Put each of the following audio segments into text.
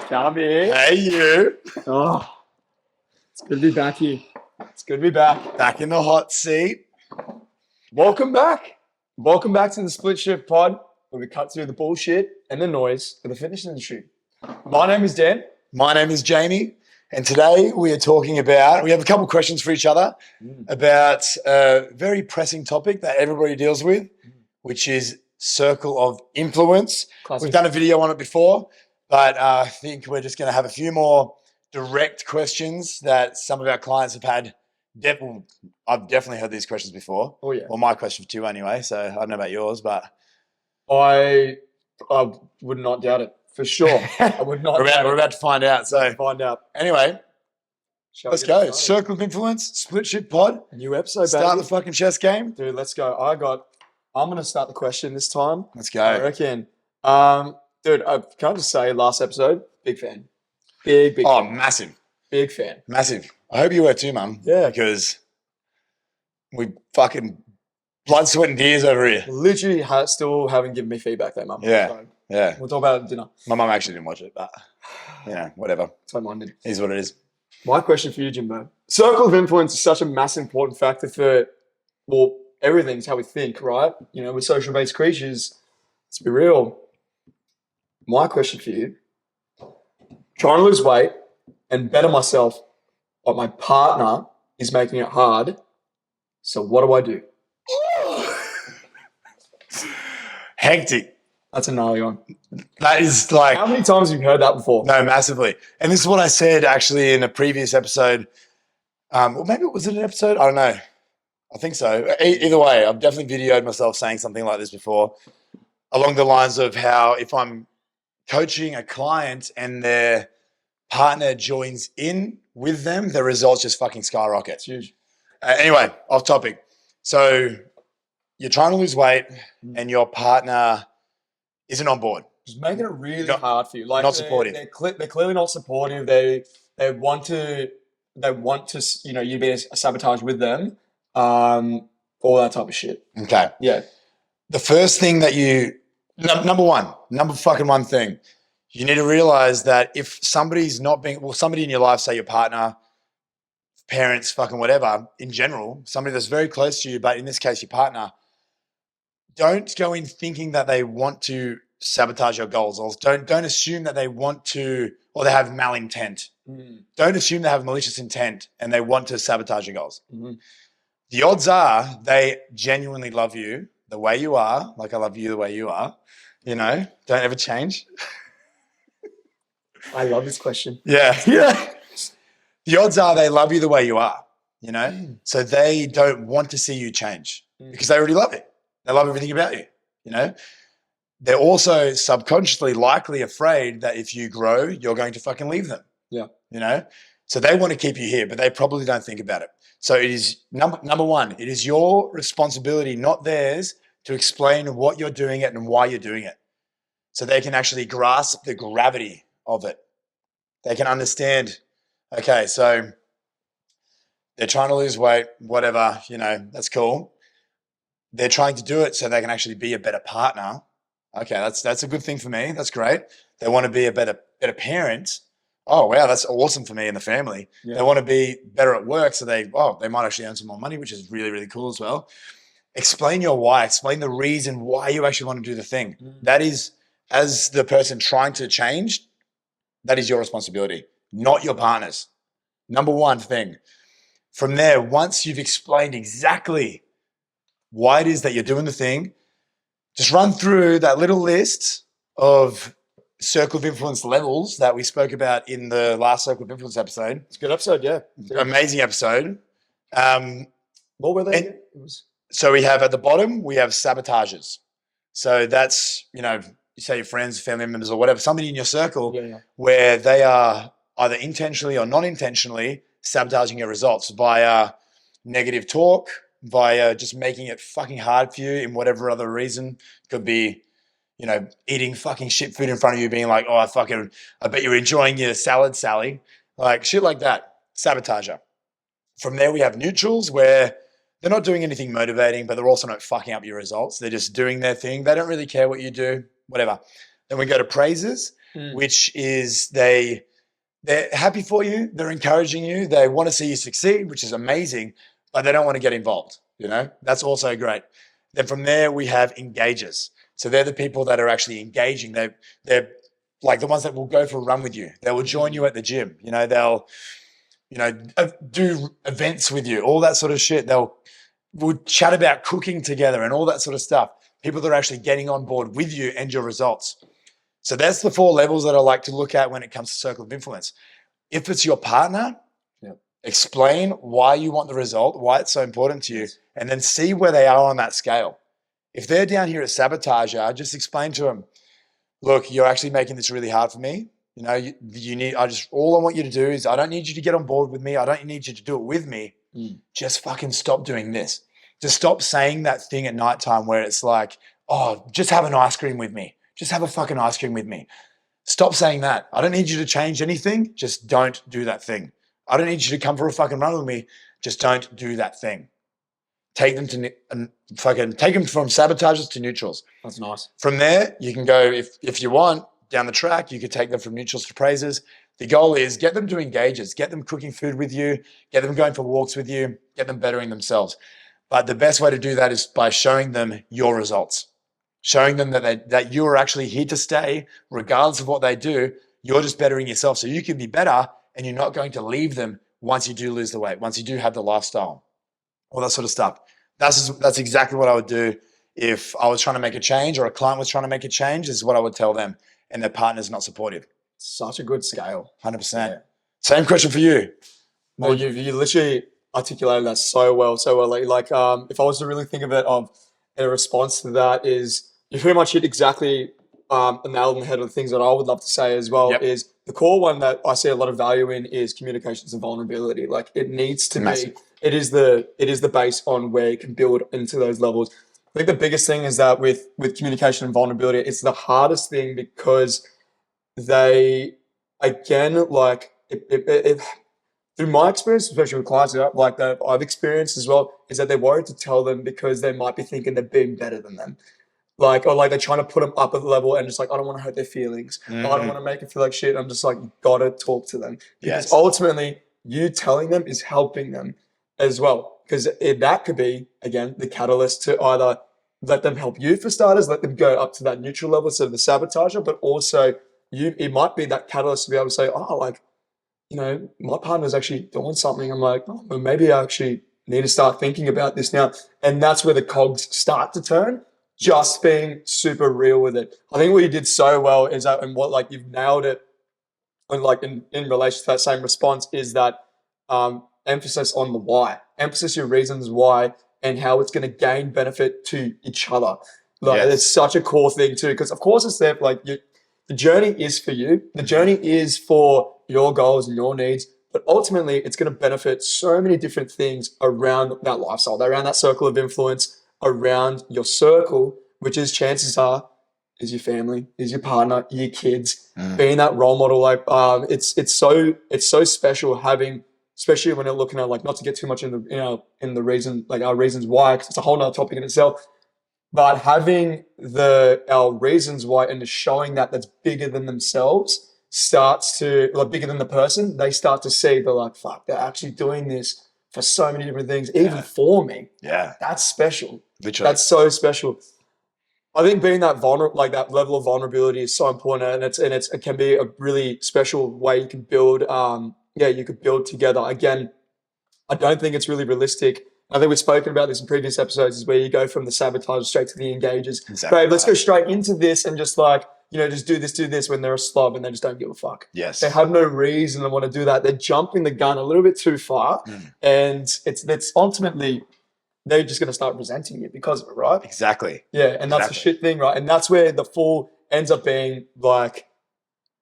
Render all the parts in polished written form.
Shabby. Hey, you. Oh, it's good to be back here. It's good to be back. Back in the hot seat. Welcome back. Welcome back to the Split Shift Pod, where we cut through the bullshit and the noise of the fitness industry. My name is Dan. My name is Jamie. And today we are talking about, we have a couple of questions for each other about a very pressing topic that everybody deals with, which is circle of influence. Classic. We've done a video on it before, but I think we're just going to have a few more direct questions that some of our clients have had. I've definitely heard these questions before. Oh, yeah. Well, my question for you anyway, so I don't know about yours, but I would not doubt it, for sure. I would not we're about to find out. So find out. Anyway, Shall we let's get go. started? Circle of influence, split shit pod. New episode, Start baby. the fucking chess game. Dude, let's go. I'm going to start the question this time. Let's I go. reckon. Dude, I can't just say last episode, big fan. Big Oh, fan. massive. Big fan. Massive. I hope you were too, Mum. Yeah. Because we fucking blood, sweat, and tears over here. Literally still haven't given me feedback though, Mum. Yeah. So Yeah. we'll talk about it at dinner. My mum actually didn't watch it, but whatever. So mine did. It is what it is. My question for you, Jimbo. Circle of influence is such a massive important factor for, well, everything's how we think, right? You know, we're social-based creatures. Let's be real. My question for you, trying to lose weight and better myself, but my partner is making it hard. So what do I do? Hectic. That's a gnarly one. That is like... How many times have you heard that before? No, massively. And this is what I said actually in a previous episode. Or maybe was it an episode? I don't know. I think so. Either way, I've definitely videoed myself saying something like this before, along the lines of how if I'm coaching a client and their partner joins in with them, the results just fucking skyrocket. It's huge. Anyway, off topic. So you're trying to lose weight and your partner isn't on board. Just making it really hard for you. Like Not supportive. They're clearly not supportive. They want to you know, you be a sabotage with them. All that type of shit. Okay. Yeah. The first thing that number one thing, you need to realize that if somebody's not being, somebody in your life, say your partner, parents, fucking whatever, in general, somebody that's very close to you, but in this case, your partner, don't go in thinking that they want to sabotage your goals, or don't assume that they want to, or they have malintent. Don't assume they have malicious intent and they want to sabotage your goals. Mm-hmm. The odds are they genuinely love you the way you are, like I love you the way you are, you know, don't ever change. I love this question. Yeah. The odds are they love you the way you are, you know, so they don't want to see you change because they already love it. They love everything about you, you know. They're also subconsciously likely afraid that if you grow, you're going to fucking leave them. Yeah. You know, so they want to keep you here, but they probably don't think about it. So it is number one, it is your responsibility, not theirs, to explain what you're doing it and why you're doing it. So they can actually grasp the gravity of it. They can understand, okay, so they're trying to lose weight, whatever, you know, that's cool. They're trying to do it so they can actually be a better partner. Okay, that's a good thing for me. That's great. They want to be a better parent. Oh, wow, that's awesome for me and the family. Yeah. They want to be better at work, so they might actually earn some more money, which is really, really cool as well. Explain your why. Explain the reason why you actually want to do the thing. That is, as the person trying to change, that is your responsibility, not your partner's. Number one thing. From there, once you've explained exactly why it is that you're doing the thing, just run through that little list of circle of influence levels that we spoke about in the last circle of influence episode. It's a good episode, yeah. Amazing episode. What were they? So we have at the bottom, we have sabotages. So that's, you know, you say your friends, family members or whatever, somebody in your circle where they are either intentionally or non-intentionally sabotaging your results via negative talk, via just making it fucking hard for you in whatever other reason. Could be, you know, eating fucking shit food in front of you, being like, oh, I bet you're enjoying your salad, Sally. Like shit like that. Sabotager. From there, we have neutrals where they're not doing anything motivating, but they're also not fucking up your results. They're just doing their thing. They don't really care what you do, whatever. Then we go to praisers. which is they're happy for you, they're encouraging you, they want to see you succeed, which is amazing, but they don't want to get involved. That's also great. Then from there we have engagers. So they're the people that are actually engaging. They're like the ones that will go for a run with you. They will join you at the gym. They'll do events with you, all that sort of shit. We'll chat about cooking together and all that sort of stuff. People that are actually getting on board with you and your results. So that's the 4 levels that I like to look at when it comes to circle of influence. If it's your partner, explain why you want the result, why it's so important to you, and then see where they are on that scale. If they're down here at sabotager, just explain to them, look, you're actually making this really hard for me. All I want you to do is, I don't need you to get on board with me. I don't need you to do it with me. Just fucking stop doing this. Just stop saying that thing at nighttime where it's like, oh, just have an ice cream with me. Just have a fucking ice cream with me. Stop saying that. I don't need you to change anything. Just don't do that thing. I don't need you to come for a fucking run with me. Just don't do that thing. Take them from sabotagers to neutrals. That's nice. From there, you can go, if you want, down the track, you could take them from neutrals to praisers. The goal is get them to engagers, get them cooking food with you, get them going for walks with you, get them bettering themselves. But the best way to do that is by showing them your results, showing them that you are actually here to stay, regardless of what they do. You're just bettering yourself so you can be better, and you're not going to leave them once you do lose the weight, once you do have the lifestyle, all that sort of stuff. That's exactly what I would do if I was trying to make a change, or a client was trying to make a change. This is what I would tell them, and their partner's not supportive. Such a good scale. 100%. Yeah. Same question for you. Well, you literally articulated that so well. Like, if I was to really think of it, a response to that is, you pretty much hit exactly a nail on the head of the things that I would love to say as well. Is the core one that I see a lot of value in is communications and vulnerability. Like, it needs to be. It is the base on where you can build into those levels. I think the biggest thing is that with communication and vulnerability, it's the hardest thing because they, again, like through my experience, especially with clients like that I've experienced as well, is that they're worried to tell them because they might be thinking they're being better than them. Or they're trying to put them up at the level and just like, I don't want to hurt their feelings. I don't want to make it feel like shit. I'm just like, you got to talk to them. Because ultimately, you telling them is helping them as well. Because that could be, again, the catalyst to either let them help you for starters, let them go up to that neutral level, so the sabotager, but also it might be that catalyst to be able to say, oh, like, my partner's actually doing something. I'm like, oh, well, maybe I actually need to start thinking about this now. And that's where the cogs start to turn. Just being super real with it. I think what you did so well is that, and what, like, you've nailed it, and like in relation to that same response, is that emphasis on the why, emphasis your reasons why, and how it's going to gain benefit to each other. Like, it's such a core thing too, because of course it's there. Like, the journey is for you. The journey is for your goals and your needs, but ultimately it's going to benefit so many different things around that lifestyle, around that circle of influence, around your circle, which is, chances are, is your family, is your partner, your kids, being that role model. Like, it's so special having, especially when you're looking at, like, not to get too much in the reason, like our reasons why, because it's a whole nother topic in itself, but having our reasons why and showing that's bigger than themselves starts to, like, bigger than the person, they start to see, they're like, fuck, they're actually doing this for so many different things, even for me. Yeah. That's special. Literally. That's so special. I think being that vulnerable, like that level of vulnerability, is so important, and it can be a really special way you can build. You could build together. Again, I don't think it's really realistic. I think we've spoken about this in previous episodes, is where you go from the sabotage straight to the engagers. Exactly. Babe, let's go straight into this and just like, just do this when they're a slob and they just don't give a fuck. Yes. They have no reason to want to do that. They're jumping the gun a little bit too far, and it's ultimately, they're just going to start resenting you because of it, right? Exactly. Yeah, and that's the shit thing, right? And that's where the fall ends up being like,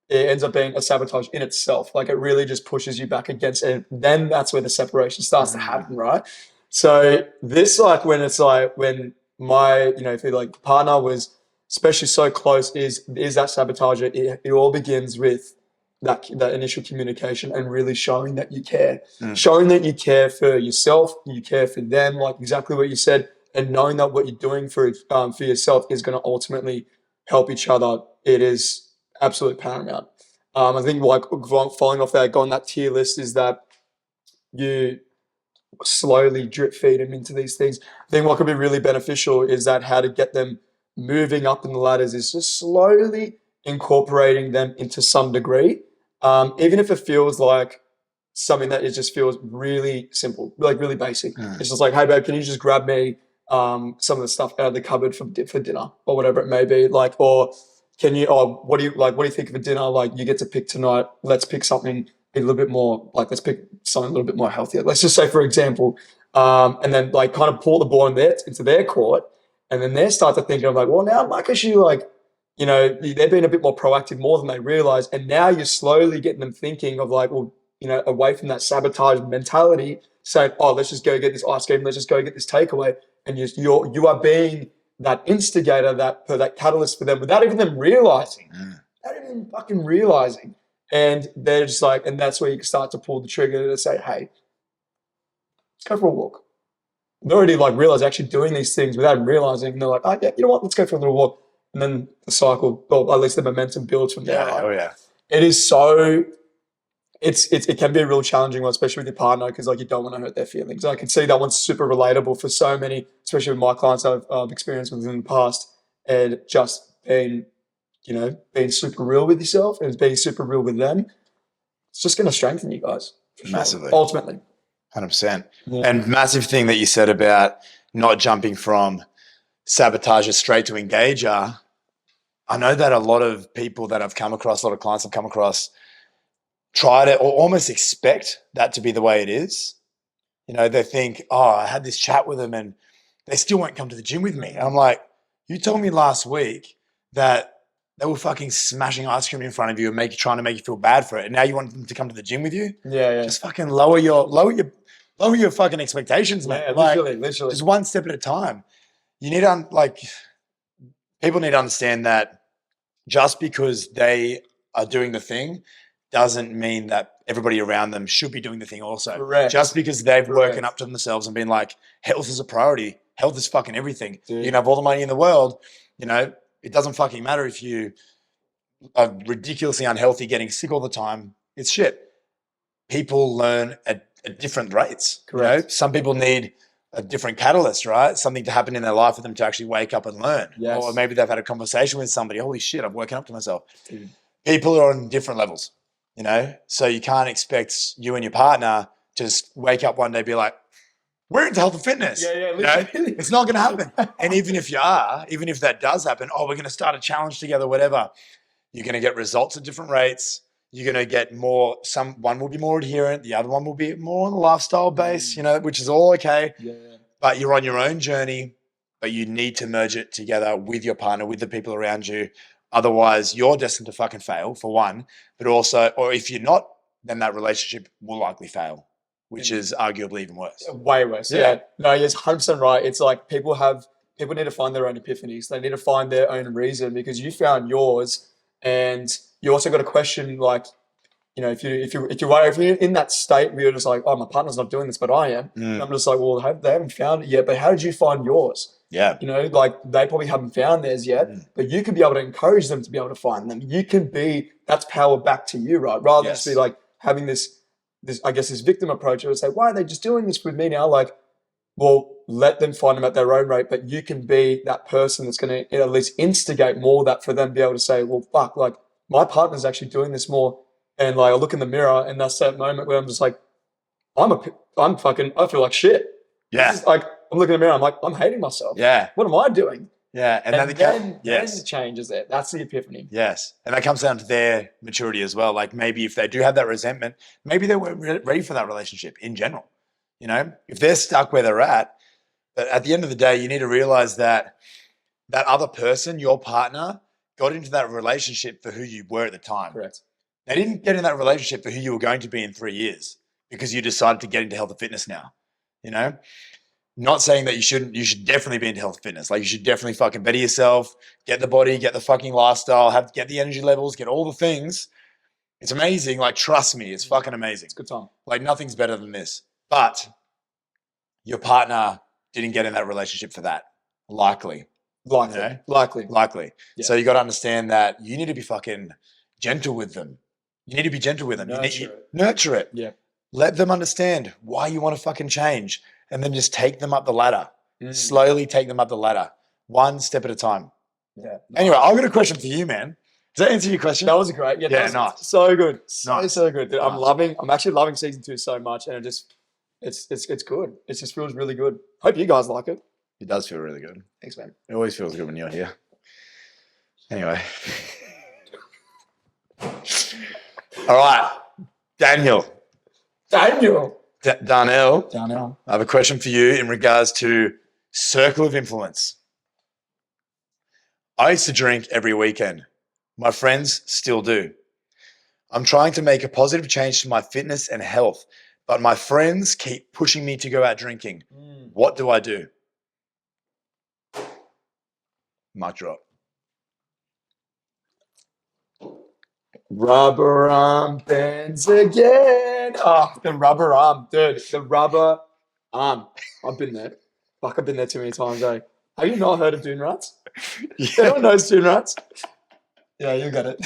it ends up being a sabotage in itself. Like, it really just pushes you back against it. And then that's where the separation starts to happen, right? So this, like, when it's like, when my, if you're like partner was especially so close, is that sabotager. It all begins with that initial communication and really showing that you care, showing that you care for yourself, you care for them, like exactly what you said, and knowing that what you're doing for yourself is going to ultimately help each other. It is absolutely paramount. I think like following off that, going that tier list is that you slowly drip feed them into these things. I think what could be really beneficial is that how to get them moving up in the ladders is just slowly incorporating them into some degree, even if it feels like something that it just feels really simple, like really basic. It's just like, hey babe, can you just grab me some of the stuff out of the cupboard for dinner or whatever it may be, like, or can you, oh, what do you like? What do you think of a dinner? Like, you get to pick tonight. Let's pick something a little bit more, like, let's pick something a little bit more healthier. Let's just say, for example, and then like kind of pull the ball into their court, and then they start to think of like, well, now I'm like actually like, they're being a bit more proactive more than they realize, and now you're slowly getting them thinking of like, well, away from that sabotage mentality, saying, oh, let's just go get this ice cream, let's just go get this takeaway, and you are being that instigator, that catalyst for them without even them realizing, without even fucking realizing. And they're just like, and that's where you start to pull the trigger to say, hey, let's go for a walk. They already like realize actually doing these things without even realizing. And they're like, oh yeah, you know what? Let's go for a little walk. And then the cycle, or at least the momentum builds from there. Yeah, oh yeah. It is so, it can be a real challenging one, especially with your partner, because like you don't want to hurt their feelings. I can see that one's super relatable for so many, especially with my clients I've experienced with in the past, and just being super real with yourself and being super real with them. It's just going to strengthen you guys. Massively. Ultimately. 100%. Yeah. And massive thing that you said about not jumping from sabotager straight to engager. I know that a lot of people that I've come across, a lot of clients I've come across, try to or almost expect that to be the way it is. They think, oh, I had this chat with them and they still won't come to the gym with me. And I'm like, you told me last week that they were fucking smashing ice cream in front of you and trying to make you feel bad for it. And now you want them to come to the gym with you? Yeah. Just fucking lower your fucking expectations, man. Yeah, literally. Just one step at a time. You need to people need to understand that just because they are doing the thing doesn't mean that everybody around them should be doing the thing also. Correct. Just because they've woken up to themselves and been like, health is a priority. Health is fucking everything. Dude. You can have all the money in the world. It doesn't fucking matter if you are ridiculously unhealthy, getting sick all the time. It's shit. People learn at different rates. Correct. Some people need a different catalyst, right? Something to happen in their life for them to actually wake up and learn. Yes. Or maybe they've had a conversation with somebody. Holy shit, I've woken up to myself. Dude. People are on different levels, so you can't expect you and your partner to just wake up one day and be like, we're into health and fitness. Yeah. It's not going to happen. And even if that does happen, we're going to start a challenge together, whatever. You're going to get results at different rates. You're going to get more, one will be more adherent. The other one will be more on the lifestyle base, which is all okay. Yeah. But you're on your own journey, but you need to merge it together with your partner, with the people around you. Otherwise, you're destined to fucking fail, for one. But also, or if you're not, then that relationship will likely fail, which is arguably even worse. Way worse. Yeah. No, you're 100% right. It's like people need to find their own epiphanies. They need to find their own reason, because you found yours, and you also got to question, like, if you're in that state where you're just like, oh, my partner's not doing this, but I am. And I'm just like, well, they haven't found it yet, but how did you find yours? Yeah. Like they probably haven't found theirs yet, but you could be able to encourage them to be able to find them. That's power back to you, right? Rather than just be like having this, I guess, this victim approach. I would say, why are they just doing this with me now? Like, well, let them find them at their own rate, but you can be that person that's going to at least instigate more of that for them to be able to say, well, fuck, like my partner's actually doing this more. And like I look in the mirror, and that's that moment where I'm just like, I feel like shit. Yeah. Like I'm looking in the mirror, I'm like, I'm hating myself. Yeah. What am I doing? Yeah. And then the changes there. That's the epiphany. Yes. And that comes down to their maturity as well. Like maybe if they do have that resentment, maybe they weren't ready for that relationship in general. If they're stuck where they're at the end of the day, you need to realize that that other person, your partner, got into that relationship for who you were at the time. Correct. They didn't get in that relationship for who you were going to be in 3 years because you decided to get into health and fitness now. Not saying that you shouldn't. You should definitely be into health and fitness. Like you should definitely fucking better yourself, get the body, get the fucking lifestyle, get the energy levels, get all the things. It's amazing. Like trust me, it's fucking amazing. It's a good time. Like nothing's better than this. But your partner didn't get in that relationship for that. Likely. Likely. You know? Likely. Yeah. So you got to understand that you need to be fucking gentle with them. You need to be gentle with them. Nurture it. Yeah. Let them understand why you want to fucking change, and then just take them up the ladder. Slowly take them up the ladder, one step at a time. Yeah. Anyway, I've got a question for you, man. Does that answer your question? That was great. Yeah, nice. So good. Nice. So good. Dude, Nice. I'm actually loving season 2 so much, and it's good. It just feels really good. Hope you guys like it. It does feel really good. Thanks, man. It always feels good when you're here. Anyway. All right. Daniel. Darnell. I have a question for you in regards to circle of influence. I used to drink every weekend. My friends still do. I'm trying to make a positive change to my fitness and health, but my friends keep pushing me to go out drinking. What do I do? Mic drop. Rubber arm bands again. Oh, the rubber arm, dude. The rubber arm. I've been there. Fuck, I've been there too many times, eh? Have you not heard of Dune Rats? Yeah. Everyone knows Dune Rats? Yeah, you got it.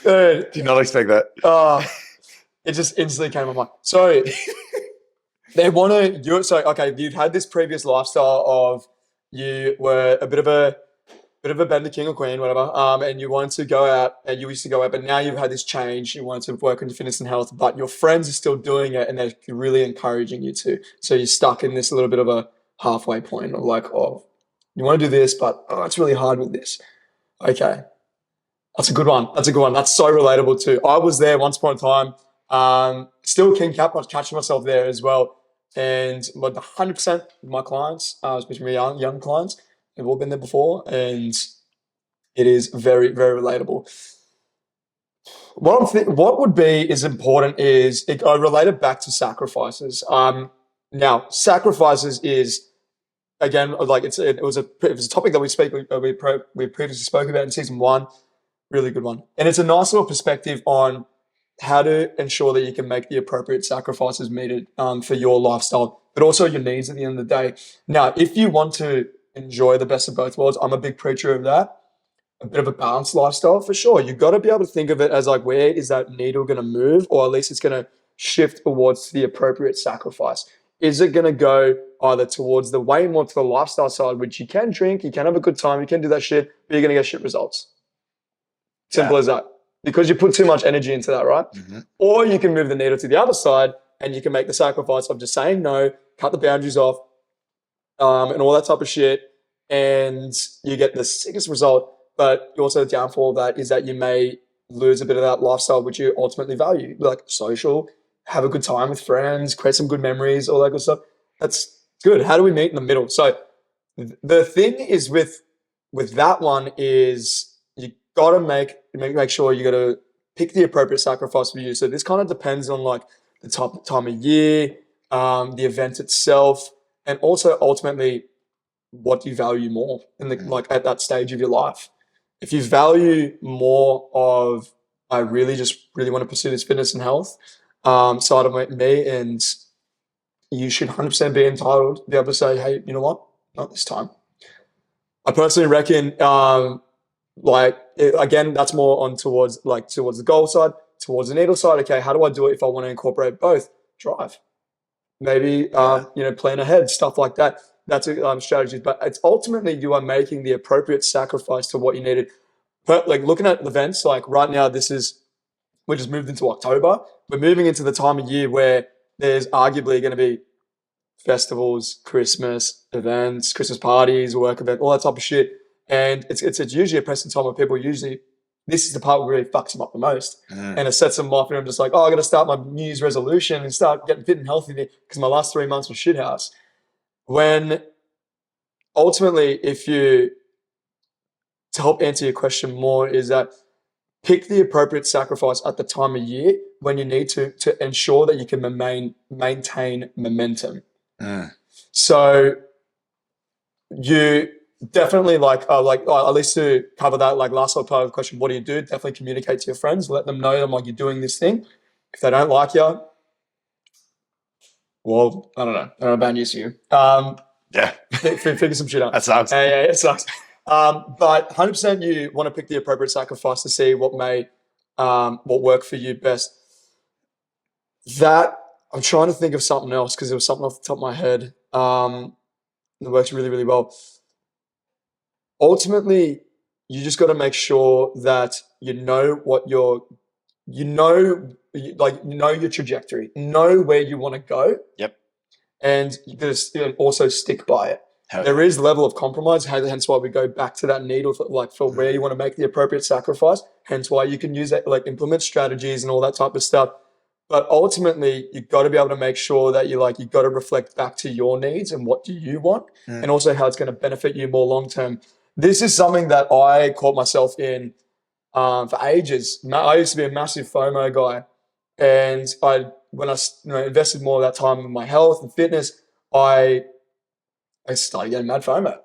Dude. Did not expect that. It just instantly came to my mind. So they want to do it. So, okay, you've had this previous lifestyle of you were a bit of a bender king or queen, whatever, and you wanted to go out, and you used to go out, but now you've had this change. You wanted to work on your fitness and health, but your friends are still doing it, and they're really encouraging you to. So you're stuck in this little bit of a halfway point of like, oh, you want to do this, but it's really hard with this. Okay, that's a good one. That's so relatable too. I was there once upon a time. Still king cap. I was catching myself there as well, and 100% of my clients, especially my young clients, have all been there before, and it is very, very relatable. What would be is important is I relate it back to sacrifices. Now sacrifices is again like it was a topic that we previously spoke about in season 1, really good one, and it's a nice little perspective on how to ensure that you can make the appropriate sacrifices needed for your lifestyle, but also your needs at the end of the day. Now, if you want to enjoy the best of both worlds, I'm a big preacher of that. A bit of a balanced lifestyle for sure. You've got to be able to think of it as like, where is that needle going to move, or at least it's going to shift towards the appropriate sacrifice. Is it going to go either towards the way more to the lifestyle side, which you can drink, you can have a good time, you can do that shit, but you're going to get shit results. Simple as that. Because you put too much energy into that, right? Mm-hmm. Or you can move the needle to the other side, and you can make the sacrifice of just saying no, cut the boundaries off, and all that type of shit, and you get the sickest result. But also the downfall of that is that you may lose a bit of that lifestyle which you ultimately value, like social, have a good time with friends, create some good memories, all that good stuff. That's good. How do we meet in the middle? So the thing is with that one is you got to make sure you got to pick the appropriate sacrifice for you. So this kind of depends on like the time of year, the event itself, and also ultimately what do you value more in the like at that stage of your life. If you value more of I really want to pursue this fitness and health side of me, and you should 100% be entitled to be able to say, hey, you know what? Not this time. I personally reckon, again, that's more on towards the goal side, towards the needle side. Okay, how do I do it if I want to incorporate both? Drive. Maybe, plan ahead, stuff like that. That's strategies. But it's ultimately you are making the appropriate sacrifice to what you needed. But like looking at events, like right now, we just moved into October. We're moving into the time of year where there's arguably going to be festivals, Christmas events, Christmas parties, work event, all that type of shit. And it's usually a pressing time where people this is the part where really fucks them up the most. And it sets them off and I'm just like, I got to start my New Year's resolution and start getting fit and healthy because my last 3 months was shithouse. When ultimately, to help answer your question more, is that pick the appropriate sacrifice at the time of year when you need to ensure that you can maintain momentum. So you definitely at least to cover that last part of the question, what do you do? Definitely communicate to your friends, let them know you're doing this thing. If they don't like you, well, I don't know. I don't know about news to you. Yeah. Figure some shit out. That sucks. Yeah, it sucks. But 100% you want to pick the appropriate sacrifice to see what work for you best. That I'm trying to think of something else because there was something off the top of my head that works really, really well. Ultimately, you just got to make sure that you know your trajectory, know where you want to go. Yep. And you got to also stick by it. There is level of compromise, hence why we go back to that needle for where you want to make the appropriate sacrifice. Hence why you can use that, like implement strategies and all that type of stuff. But ultimately, you've got to be able to make sure that you've got to reflect back to your needs and what do you want, and also how it's going to benefit you more long term. This is something that I caught myself in for ages. I used to be a massive FOMO guy, and when I invested more of that time in my health and fitness, I started getting mad FOMO.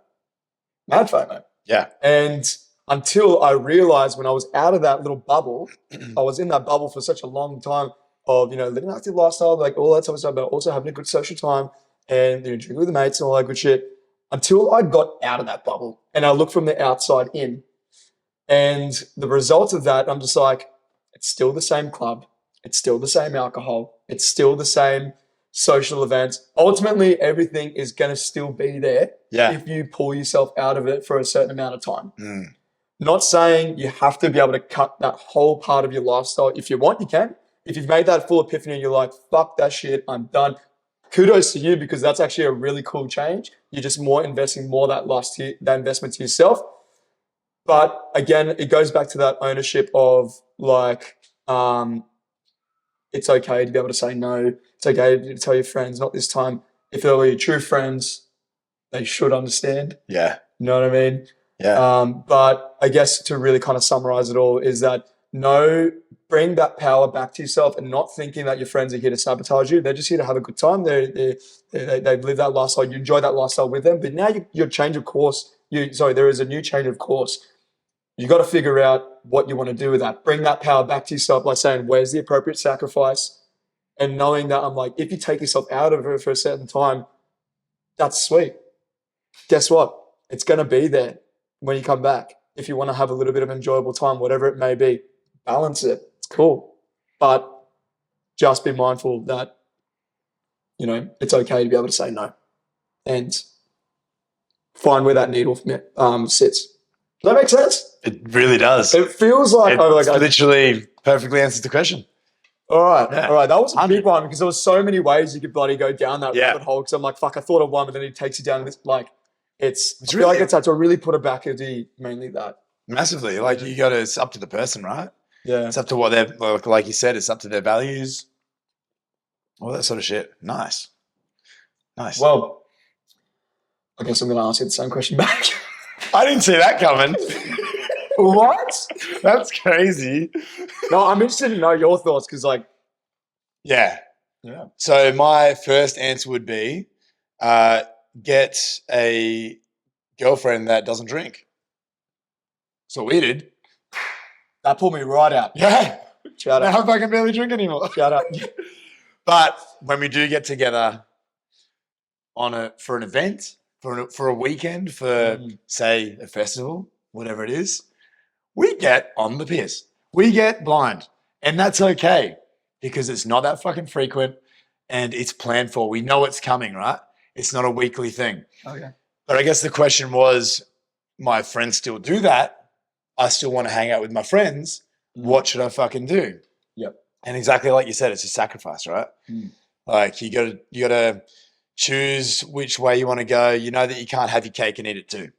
Yeah. And until I realized when I was out of that little bubble, I was in that bubble for such a long time of, living an active lifestyle, like all that type of stuff, but also having a good social time and drinking with the mates and all that good shit, until I got out of that bubble and I looked from the outside in. And the result of that, I'm just like, it's still the same club. It's still the same alcohol. It's still the same social events. Ultimately, everything is going to still be there if you pull yourself out of it for a certain amount of time. Not saying you have to be able to cut that whole part of your lifestyle. If you want, you can. If you've made that full epiphany and you're like, fuck that shit, I'm done. Kudos to you, because that's actually a really cool change. You're just investing more that investment to yourself. But again, it goes back to that ownership of it's okay to be able to say no. It's okay to tell your friends, not this time. If they're your true friends, they should understand. Yeah. You know what I mean? Yeah. But I guess to really kind of summarize it all is that bring that power back to yourself, and not thinking that your friends are here to sabotage you. They're just here to have a good time. They've lived that lifestyle. You enjoy that lifestyle with them. But now your change of course. There is a new change of course. You got to figure out what you want to do with that. Bring that power back to yourself by saying, where's the appropriate sacrifice? And knowing that if you take yourself out of it for a certain time, that's sweet. Guess what? It's going to be there when you come back. If you want to have a little bit of enjoyable time, whatever it may be, balance it. It's cool. But just be mindful that, it's okay to be able to say no and find where that needle sits. Does that make sense? It really does. It feels like literally perfectly answers the question. All right. Yeah. All right. That was a big one because there was so many ways you could bloody go down that rabbit hole. Because I'm like, fuck, I thought of one, but then it takes you down this I feel like it's had to really put it back into mainly that. Massively. It's up to the person, right? Yeah. It's up to what they're, like you said, it's up to their values, all that sort of shit. Nice. Well, I guess I'm going to ask you the same question back. I didn't see that coming. What? That's crazy. No, I'm interested to know your thoughts because, yeah. Yeah. So my first answer would be get a girlfriend that doesn't drink. So we did. That pulled me right out. Yeah. Shout out. Now I can barely drink anymore. Shout out. But when we do get together for an event, for a weekend, for say a festival, whatever it is, we get on the piss. We get blind. And that's okay because it's not that fucking frequent and it's planned for. We know it's coming, right? It's not a weekly thing. Okay. But I guess the question was, my friends still do that. I still want to hang out with my friends. What should I fucking do? Yep. And exactly like you said, it's a sacrifice, right? Like you gotta choose which way you want to go. You know that you can't have your cake and eat it too.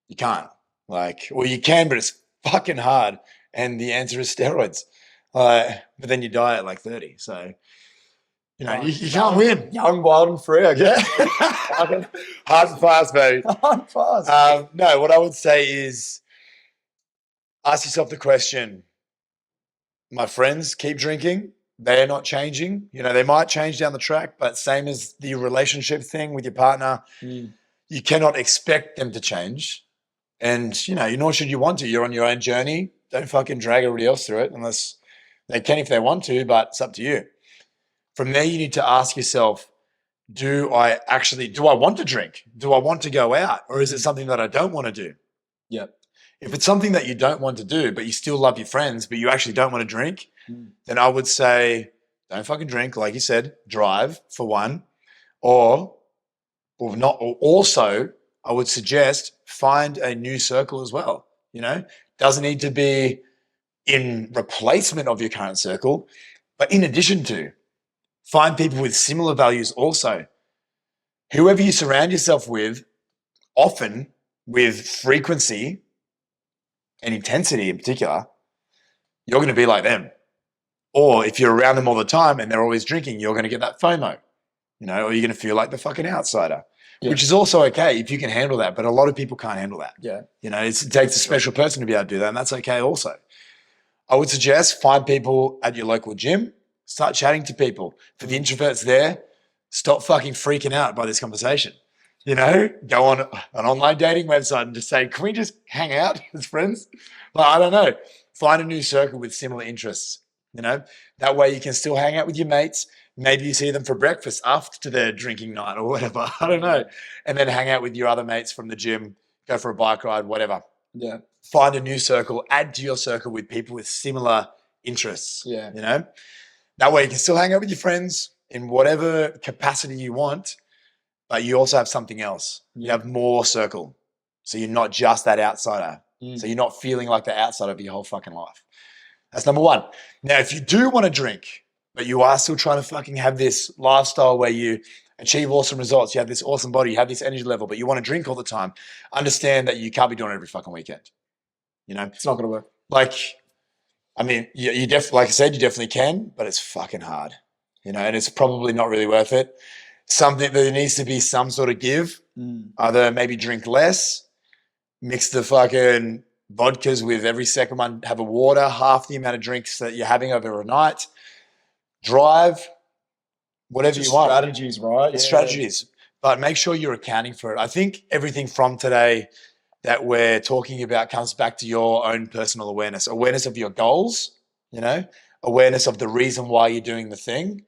You can't. You can, but it's fucking hard. And the answer is steroids. But then you die at 30. So, you can't win. Young, wild, and free, I guess. Hard and fast, baby. Hard and fast. No, what I would say is ask yourself the question, my friends keep drinking. They're not changing. They might change down the track, but same as the relationship thing with your partner, you cannot expect them to change. And, nor should you want to. You're on your own journey. Don't fucking drag everybody else through it unless they can if they want to, but it's up to you. From there, you need to ask yourself, do I want to drink? Do I want to go out? Or is it something that I don't want to do? Yeah. If it's something that you don't want to do, but you still love your friends, but you actually don't want to drink, then I would say, don't fucking drink. Like you said, drive for one, or not. Or also, I would suggest find a new circle as well. Doesn't need to be in replacement of your current circle, but in addition to, find people with similar values also. Whoever you surround yourself with, often with frequency and intensity in particular, you're going to be like them. Or if you're around them all the time and they're always drinking, you're going to get that FOMO, or you're going to feel like the fucking outsider, which is also okay if you can handle that. But a lot of people can't handle that. Yeah. It takes a special person to be able to do that, and that's okay also. I would suggest find people at your local gym, start chatting to people. For the introverts there, stop fucking freaking out by this conversation. Go on an online dating website and just say, can we just hang out as friends? I don't know. Find a new circle with similar interests. That way you can still hang out with your mates. Maybe you see them for breakfast after their drinking night or whatever. I don't know. And then hang out with your other mates from the gym, go for a bike ride, whatever. Yeah. Find a new circle, add to your circle with people with similar interests. Yeah. That way you can still hang out with your friends in whatever capacity you want, but you also have something else. You have more circle. So you're not just that outsider. So you're not feeling like the outsider of your whole fucking life. That's number one. Now, if you do want to drink, but you are still trying to fucking have this lifestyle where you achieve awesome results, you have this awesome body, you have this energy level, but you want to drink all the time, understand that you can't be doing it every fucking weekend. It's not going to work. You definitely, like I said, you definitely can, but it's fucking hard, and it's probably not really worth it. There needs to be some sort of give. Either maybe drink less, mix the fucking vodkas with every second one, have a water, half the amount of drinks that you're having over a night, drive, whatever you want. Strategies, right? Yeah. Strategies, but make sure you're accounting for it. I think everything from today that we're talking about comes back to your own personal awareness of your goals, awareness of the reason why you're doing the thing,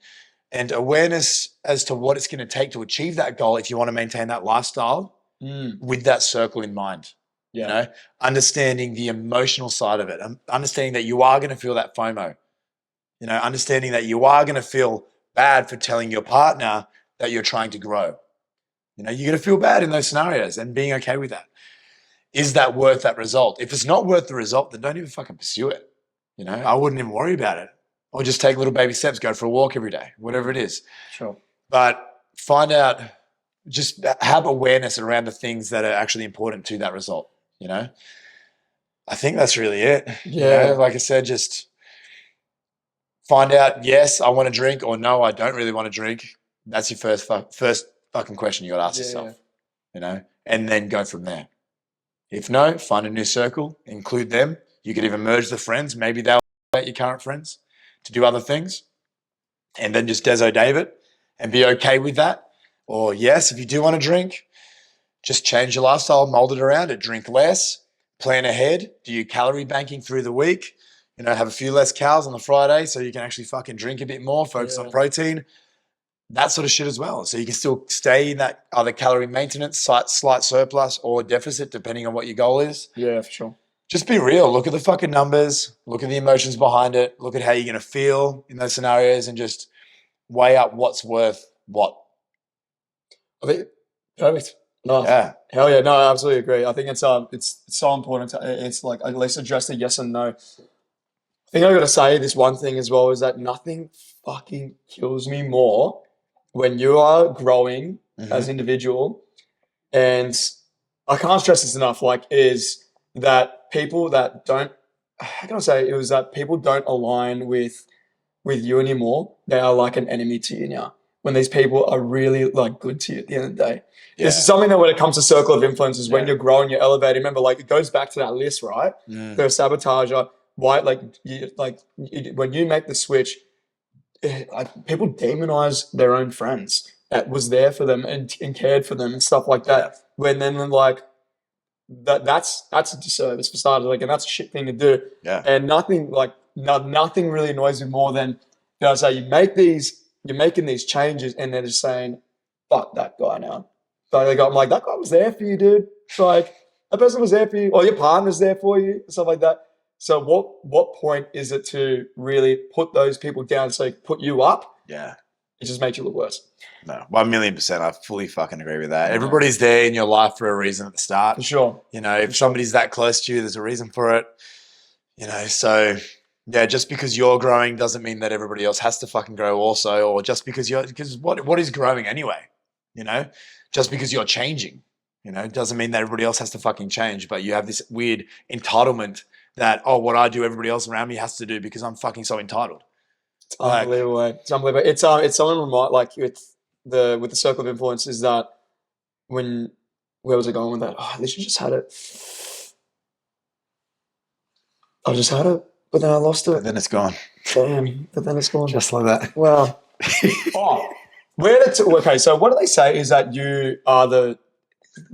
and awareness as to what it's going to take to achieve that goal if you want to maintain that lifestyle with that circle in mind. Understanding the emotional side of it, understanding that you are going to feel that FOMO, understanding that you are going to feel bad for telling your partner that you're trying to grow. You're going to feel bad in those scenarios and being okay with that. Is that worth that result? If it's not worth the result, then don't even fucking pursue it. I wouldn't even worry about it. Or just take little baby steps, go for a walk every day, whatever it is. Sure. But find out, just have awareness around the things that are actually important to that result. I think that's really it. Yeah. Like I said, just find out, yes, I want to drink, or no, I don't really want to drink. That's your first fucking question you got to ask yourself, and then go from there. If no, find a new circle, include them. You could even merge the friends. Maybe they'll let your current friends to do other things, and then just Deso David and be okay with that. Or yes, if you do want to drink, just change your lifestyle, mold it around it, drink less, plan ahead, do your calorie banking through the week, have a few less calories on the Friday so you can actually fucking drink a bit more, focus on protein, that sort of shit as well. So you can still stay in that either calorie maintenance, slight surplus or deficit, depending on what your goal is. Yeah, for sure. Just be real. Look at the fucking numbers. Look at the emotions behind it. Look at how you're going to feel in those scenarios and just weigh up what's worth what. I think perfect. No, Yeah. Hell yeah. No, I absolutely agree. I think it's so important it's like at least address the yes and no. I think I got to say this one thing as well is that nothing fucking kills me more when you are growing as an individual, and I can't stress this enough, is that people that don't, how can I say, it was that people don't align with you anymore. They are like an enemy to you now. When these people are really good to you at the end of the day. Yeah. This is something that when it comes to circle of influences, when you're growing, you're elevating. Remember, it goes back to that list, right? The sabotager. Why, when you make the switch, people demonize their own friends that was there for them and cared for them and stuff like that. When then that's a disservice for starters, and that's a shit thing to do. Yeah. And nothing nothing really annoys me more than you're making these changes and they're just saying, fuck that guy now. So I'm like, that guy was there for you, dude. It's like, that person was there for you, or your partner's there for you, stuff like that. So what point is it to really put those people down so they put you up? Yeah. It just makes you look worse. No, 1,000,000%. I fully fucking agree with that. Everybody's there in your life for a reason at the start. For sure. You know, if somebody's that close to you, there's a reason for it. You know, so yeah, just because you're growing doesn't mean that everybody else has to fucking grow also, or just because because what is growing anyway? You know, just because you're changing, you know, doesn't mean that everybody else has to fucking change. But you have this weird entitlement that, oh, what I do, everybody else around me has to do because I'm fucking so entitled. It's unbelievable. It's unbelievable. It's someone like with the circle of influence is that where was I going with that? Oh, I literally just had it. I just had it, but then I lost it. But then it's gone. Damn, but then it's gone. Just like that. Well, okay, so what do they say is that you are the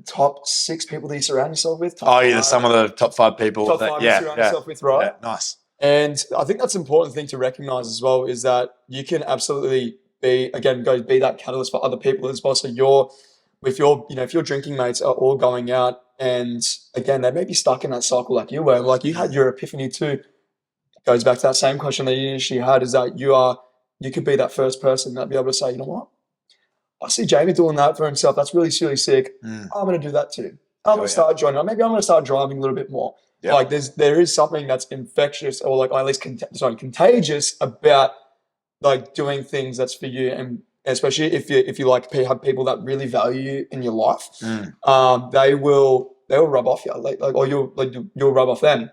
top 6 people that you surround yourself with? Oh, yeah, some of the top 5 people. Top 5 you surround yourself with, right? Yeah, nice. And I think that's an important thing to recognize as well is that you can absolutely be that catalyst for other people as well. So if your drinking mates are all going out and again, they may be stuck in that cycle like you were, like you had your epiphany too. It goes back to that same question that you initially had is that you could be that first person that be able to say, you know what? I see Jamie doing that for himself. That's really, really sick. I'm going to do that too. I'm going to start joining. Maybe I'm going to start driving a little bit more. Yep. Like there is something that's infectious or like at least contagious about like doing things that's for you, and especially if you like have people that really value you in your life, they will rub off you or you'll rub off them.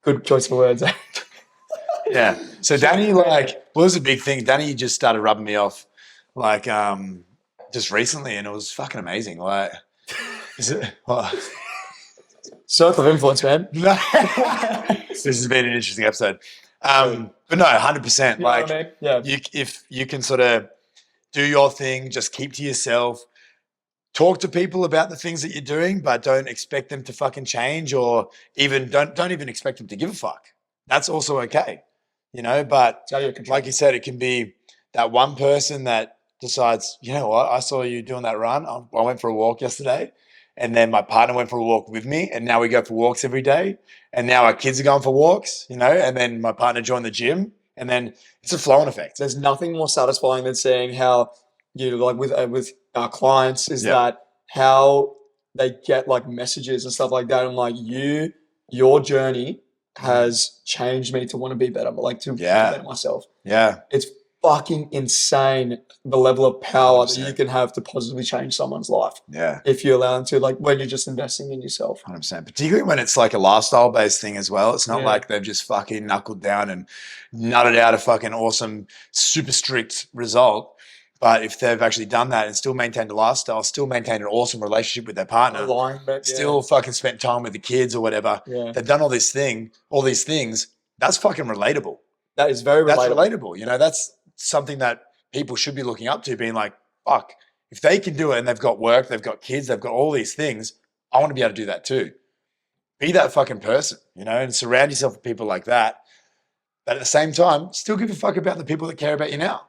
Good choice of words. Yeah. So Danny, like, well, it was a big thing. Danny just started rubbing me off, like, just recently, and it was fucking amazing. Like, is it? Well, circle of influence, man. This has been an interesting episode. But no, 100%. Like, yeah. If you can sort of do your thing, just keep to yourself. Talk to people about the things that you're doing, but don't expect them to fucking change, or even don't even expect them to give a fuck. That's also okay. You know, but like you said, it can be that one person that decides, you know what, I saw you doing that run. I went for a walk yesterday, and then my partner went for a walk with me, and now we go for walks every day, and now our kids are going for walks, you know, and then my partner joined the gym, and then it's a flow-on effect. There's nothing more satisfying than seeing how like with our clients is that how they get like messages and stuff like that. I'm like, your journey has changed me to want to be better, but like to better myself. Yeah. It's fucking insane the level of power 100%. That you can have to positively change someone's life. Yeah. If you allow them to, like when you're just investing in yourself. 100%. Particularly when it's like a lifestyle based thing as well. It's not like they've just fucking knuckled down and nutted out a fucking awesome, super strict result. But if they've actually done that and still maintained a lifestyle, still maintained an awesome relationship with their partner, still fucking spent time with the kids or whatever, they've done all these things, that's fucking relatable. That is very relatable. That's relatable. You know, that's something that people should be looking up to, being like, fuck, if they can do it and they've got work, they've got kids, they've got all these things, I want to be able to do that too. Be that fucking person, you know, and surround yourself with people like that. But at the same time, still give a fuck about the people that care about you now.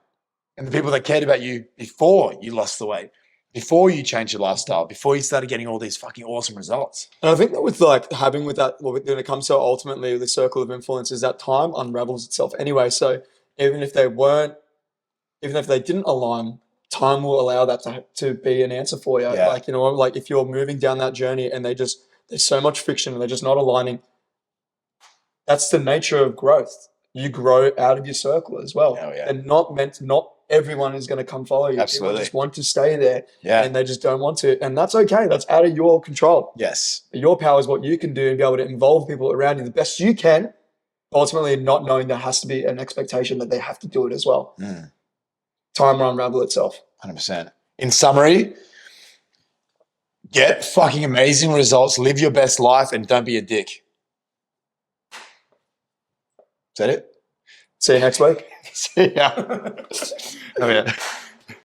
And the people that cared about you before you lost the weight, before you changed your lifestyle, before you started getting all these fucking awesome results. And I think that with like when it comes to ultimately the circle of influence is that time unravels itself anyway. So even if they didn't align, time will allow that to be an answer for you. Yeah. Like, you know, like if you're moving down that journey and there's so much friction and they're just not aligning, that's the nature of growth. You grow out of your circle as well. Oh, yeah. And not everyone is going to come follow you. Absolutely. People just want to stay there and they just don't want to. And that's okay. That's out of your control. Yes. Your power is what you can do and be able to involve people around you the best you can, ultimately not knowing there has to be an expectation that they have to do it as well. Time will unravel itself. 100%. In summary, get fucking amazing results, live your best life, and don't be a dick. Is that it? See you next week. See ya. Oh, yeah.